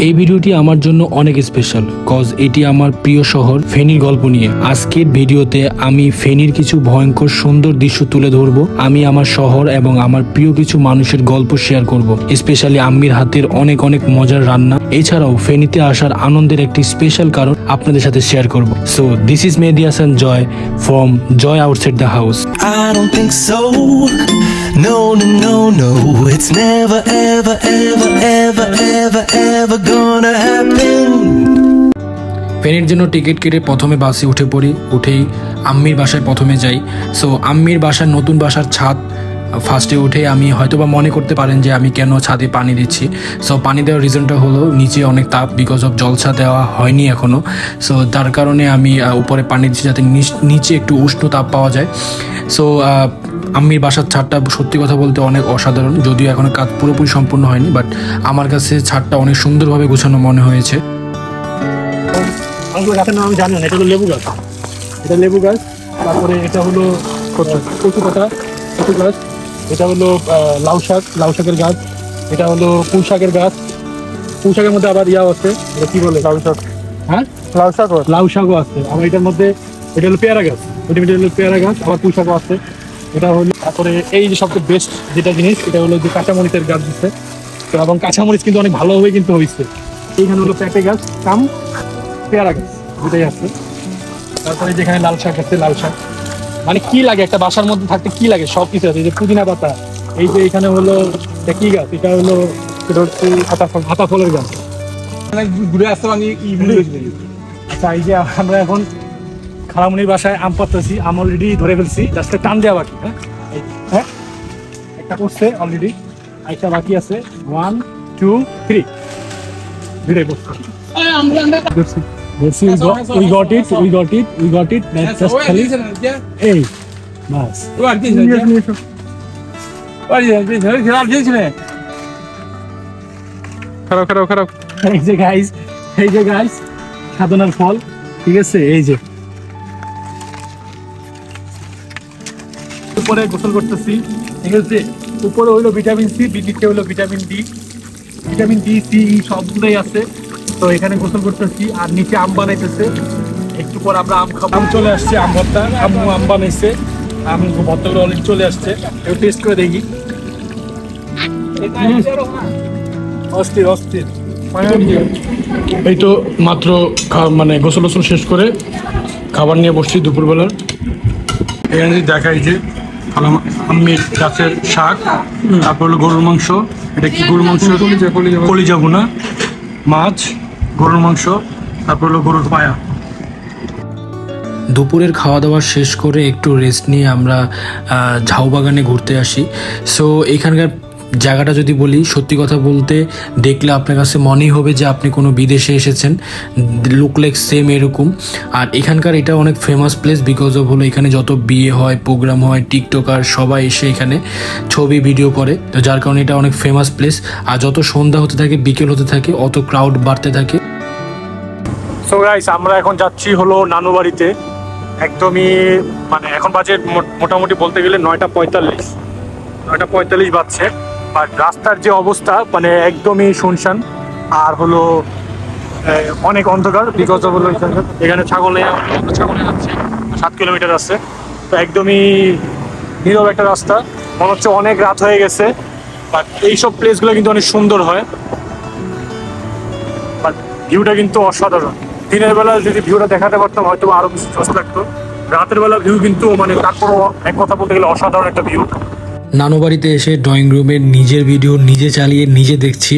এই ভিডিওটি আমার জন্য অনেক স্পেশাল কজ এটি আমার প্রিয় শহর ফেনীর গল্প নিয়ে। আজকের ভিডিওতে আমি ফেনীর কিছু ভয়ঙ্কর সুন্দর দৃশ্য তুলে ধরবো। আমি আমার শহর এবং আমার প্রিয় কিছু মানুষের গল্প শেয়ার করব, স্পেশালি আম্মির হাতের অনেক অনেক মজার রান্না। এছাড়াও ফেনীতে আসার আনন্দের একটি স্পেশাল কারণ আপনাদের সাথে শেয়ার করব। So this is Mehedi Hasan Joy from Joy outside the house. I don't think so. No, no, no, no. It's never, ever, ever, ever, ever, ever gonna happen. ফেনীর জন্য টিকিট কেটে প্রথমে বাসে উঠে পড়ি। উঠেই আম্মির বাসায় প্রথমে যাই। সো আম্মির বাসার নতুন বাসার ছাদ ফার্স্টে উঠে আমি হয়তোবা মনে করতে পারেন যে আমি কেন ছাদে পানি দিচ্ছি। সো পানি দেওয়ার রিজনটা হলো নিচে অনেক তাপ, বিকজ অফ জলসা দেওয়া হয়নি এখনও। সো তার কারণে আমি উপরে পানি দিচ্ছি যাতে নিচে একটু উষ্ণ তাপ পাওয়া যায়। সো আম্মির বাসার ছাদটা সত্যি কথা বলতে অনেক অসাধারণ, যদিও এখনও কাজ পুরোপুরি সম্পূর্ণ হয়নি, বাট আমার কাছে ছাদটা অনেক সুন্দরভাবে গোছানো মনে হয়েছে। গাছের নাম আমি জানি না, এটা হলো লেবু গাছ। এটা লেবু গাছ। তারপরে এটা হলো কচু পাতা, কচু গাছ। এটা হলো লাউ শাকের গাছ। এটা হলো পুঁই শাকের গাছ। পুঁই শাকের মধ্যে আবার ইয়াও আছে, এটা কি বলে, লাউ শাক। হ্যাঁ, লাউ শাকও আছে। আবার এটার মধ্যে এটা হলো পেয়ারা গাছ। এটা হলো পেয়ারা গাছ, আবার পুঁই শাকও আছে। এটা হলো তারপরে এই যে সবচেয়ে বেস্ট যেটা জিনিস, এটা হলো যে কাঁচামরিচের গাছ দিচ্ছে। তো এবং কাঁচামরিচ কিন্তু অনেক ভালোভাবে কিন্তু হয়েছে। এইখানে হলো পেঁপে গাছ, কাম পেয়ারা গাছ, দুটাই আছে। তারপরে যেখানে লাল শাক আছে, লাল শাক। মানে কি লাগে একটা বাসার মধ্যে থাকতে, কি লাগে সব কিছু আছে। এই যে পুদিনা পাতা, এই যে এখানে হলো কি গাছ, এটা হলো আতা ফলের গাছ। ঘুরে আসতে আমি আচ্ছা, এই যে আমরা এখন খালামনির বাসায় আম পাড়তেছি। আম অলরেডি ধরে ফেলছি, জাস্ট টান দেওয়া বাকি। হ্যাঁ, একটা করছে অলরেডি, একটা বাকি আছে। 1 2 3 ধীরে করছে। We got it. That's just খালি এই বাস। খারাপ। এই যে গাইস সাধনার ফল, ঠিক আছে। এই যে উপরে গোসল করতেছি, ঠিক আছে। উপরে হইলো ভিটামিন সি, নিচে হইলো vitamin D. Vitamin D, C, সবগুলোই আছে। তো এখানে গোসল করতেছি আর নিচে আম বানাইতেছে। একটু পর আমরা আম খাবো। আম চলে আসছে, আম ভর্তা। আম বানাইছে, আম ভর্তাগুলো অলরেডি চলে আসছে। একটু টেস্ট করে দেখি। অস্থির। এই তো মাত্র মানে গোসল শেষ করে খাবার নিয়ে বসছি দুপুরবেলার। এখানে দেখাই যে আম্মির গাছের শাক, তারপর হলো গরুর মাংস। এটা কি গরুর মাংস? কলিজা ভুনা, মাছ, গরুর মাংস, তারপর হলো গরুর পায়া। দুপুরের খাওয়া দাওয়া শেষ করে একটু রেস্ট নিয়ে আমরা ঝাউ বাগানে ঘুরতে আসি। সো এখানকার জায়গাটা যদি বলি, সত্যি কথা বলতে দেখলে আপনার কাছে মনেই হবে যে আপনি কোনো বিদেশে এসেছেন। লুক লাইক সেম এরকম। আর এখানকার এটা অনেক ফেমাস প্লেস বিকজ অফ হলো এখানে যত বিয়ে হয়, প্রোগ্রাম হয়, টিকটকার সবাই এসে এখানে ছবি ভিডিও করে। তো যার কারণে এটা অনেক ফেমাস প্লেস। আর যত সন্ধ্যা হতে থাকে, বিকেল হতে থাকে, অত ক্রাউড বাড়তে থাকে। সো গাইস, আমরা এখন যাচ্ছি হলো নানু বাড়িতে। একদমই মানে এখন বাজে মোটামুটি বলতে গেলে 9:45 বাজছে। আর রাস্তার যে অবস্থা মানে একদমই শুনশান আর হলো অনেক অন্ধকার, বিকজ অফ হলো এখানে ছাগলে যাচ্ছে 7 কিলোমিটার আছে। তো একদমই নীরব একটা রাস্তা, মনে হচ্ছে অনেক রাত হয়ে গেছে। বাট এইসব প্লেসগুলো কিন্তু অনেক সুন্দর হয়, বাট ভিউটা কিন্তু অসাধারণ। দিনের বেলা যদি ভিউটা দেখাতে পারতাম হয়তো আরো বেশি জোশ লাগতো। রাতের বেলা ভিউ কিন্তু মানে তারপরও এক কথা বলতে গেলে অসাধারণ একটা ভিউ। নানু বাড়িতে এসে ড্রয়িং রুমে নিজের ভিডিও নিজে চালিয়ে নিজে দেখছি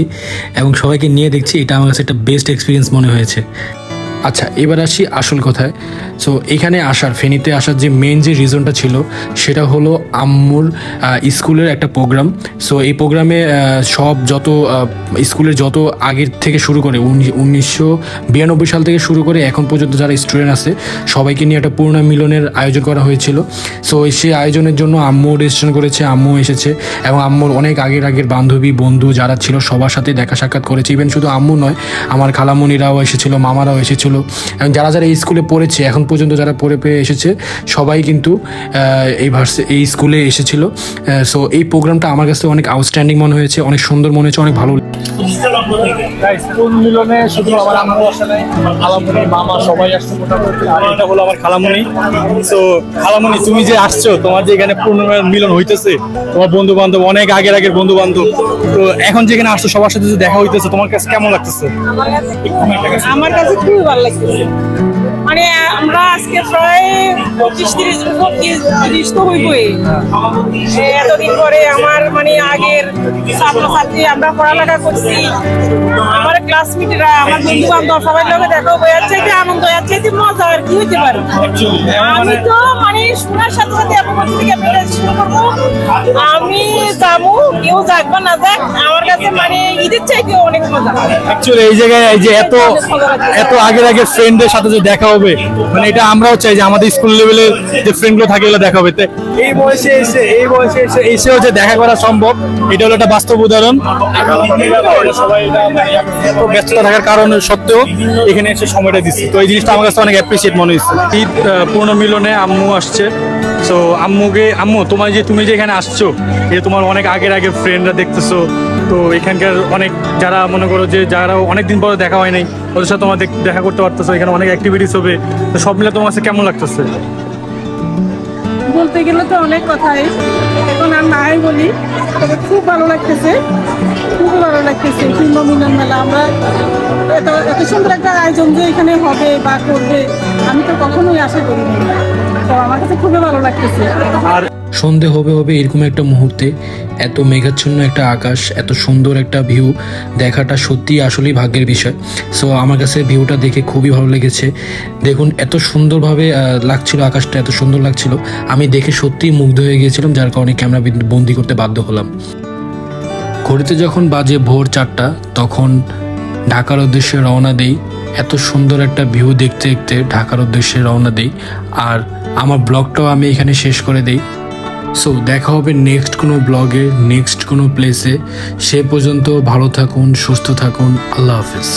এবং সবাইকে নিয়ে দেখছি। এটা আমার কাছে একটা বেস্ট এক্সপিরিয়েন্স মনে হয়েছে। আচ্ছা, এবার আসি আসল কথায়। সো এখানে ফেনীতে আসার যে মেন যে রিজনটা ছিল সেটা হলো আম্মুর স্কুলের একটা প্রোগ্রাম। সো এই প্রোগ্রামে স্কুলের যত আগের থেকে শুরু করে 1992 সাল থেকে শুরু করে এখন পর্যন্ত যারা স্টুডেন্ট আছে সবাইকে নিয়ে একটা পূর্ণ মিলনের আয়োজন করা হয়েছিল। সো সেই আয়োজনের জন্য আম্মু রেজিস্ট্রেশন করেছে, আম্মু এসেছে এবং আম্মুর অনেক আগের বান্ধবী বন্ধু যারা ছিল সবার সাথে দেখা সাক্ষাৎ করেছে। ইভেন শুধু আম্মু নয়, আমার খালামণিরাও এসেছিলো, মামারাও এসেছিলো, এসেছিলো এবং যারা যারা এই স্কুলে পড়েছে এখন পর্যন্ত যারা পড়ে পেয়ে এসেছে সবাই কিন্তু এই স্কুলে এসেছিলো। সো এই প্রোগ্রামটা আমার কাছে অনেক আউটস্ট্যান্ডিং মনে হয়েছে, অনেক সুন্দর মনে হয়েছে, অনেক ভালো। স্কুল মিলনে শুধু আমার আম্মু আসে নাই, আমার খালামুনি মামা সবাই আসছে মোটামুটি। আর এটা হলো আমার খালামুনি। তো খালামুনি, তুমি যে আসছো, তোমার যে এখানে পূর্ণ মিলন হইতেছে, তোমার বন্ধু বান্ধব অনেক আগের বন্ধু বান্ধব, তো এখন যেখানে আসছো সবার সাথে যে দেখা হইতেছে, তোমার কাছে কেমন লাগতেছে? আমার কাছে খুবই ভালো লাগতেছে। মানে আমরা আজকে প্রায় 25-30 তো হইবই। এতদিন পরে আমার মানে আগের ছাত্রছাত্রী আমরা পড়ালেখা করছি, আমার ক্লাসমেটরা, আমার বন্ধু বান্ধব সবাই লোকে দেখো, এর চাইতে আনন্দ, এর চাইতে মজা আর কি হইতে পারে। আমি তো মানে শোনার সাথে সাথে শুরু করবো, আমি যাবো, কেউ যাক বা না যাক, আমার কাছে মানে ঈদের চাইতে অনেক মজা। অ্যাকচুয়ালি এই জায়গায় এই যে এত আগের ফ্রেন্ডদের সাথে যে দেখা হবে, মানে এটা আমরাও চাই যে আমাদের স্কুল লেভেলের যে ফ্রেন্ডগুলো থাকে এগুলো দেখা হবে। এই বয়সে এসেও যে দেখা করা সম্ভব, এটা হলো একটা বাস্তব উদাহরণ। সবাই ব্যস্ততা থাকার কারণে সত্ত্বেও এখানে এসে সময়টা দিচ্ছি, তো এই জিনিসটা আমার কাছে অনেক অ্যাপ্রিসিয়েট মনে হচ্ছে। ঈদ পুনর্মিলনে আম্মু আসছে। তো আম্মু তুমি যে এখানে আসছো, তোমার অনেক আগের ফ্রেন্ডরা দেখতেছো, তো এখানকার অনেক যারা মনে করো যে যারা অনেকদিন পরে দেখা হয় নাই, ওদের সাথে তোমার দেখা করতে পারতেছো, এখানে অনেক অ্যাক্টিভিটিস হবে, তো সব মিলে তোমার কাছে কেমন লাগতেছে? বলতে গেলে তো অনেক কথাই, এখন আর নাই বলি, তবে খুব ভালো লাগতেছে, খুবই ভালো লাগতেছে। পূর্ণ মিলন মেলা আমরা এত সুন্দর একটা আয়োজন যে এখানে হবে বা করবে, আমি তো কখনোই আশা করিনি, তো আমার কাছে খুবই ভালো লাগতেছে। আর সন্ধে হবে এরকম একটা মুহূর্তে এত মেঘাচ্ছন্ন একটা আকাশ, এত সুন্দর একটা ভিউ দেখাটা সত্যি আসলেই ভাগ্যের বিষয়। সো আমার কাছে ভিউটা দেখে খুবই ভালো লেগেছে। দেখুন এত সুন্দরভাবে লাগছিল, আকাশটা এত সুন্দর লাগছিল, আমি দেখে সত্যিই মুগ্ধ হয়ে গিয়েছিলাম, যার কারণে ক্যামেরা বন্দি করতে বাধ্য হলাম। ঘড়িতে যখন বাজে ভোর 4টা, তখন ঢাকার উদ্দেশ্যে রওনা দেই। এত সুন্দর একটা ভিউ দেখতে দেখতে ঢাকার উদ্দেশ্যে রওনা দেই, আর আমার ব্লগটাও আমি এখানে শেষ করে দেই। সো দেখা হবে নেক্সট কোনো ব্লগে, নেক্সট কোনো প্লেসে। সে পর্যন্ত ভালো থাকুন, সুস্থ থাকুন, আল্লাহ হাফেজ।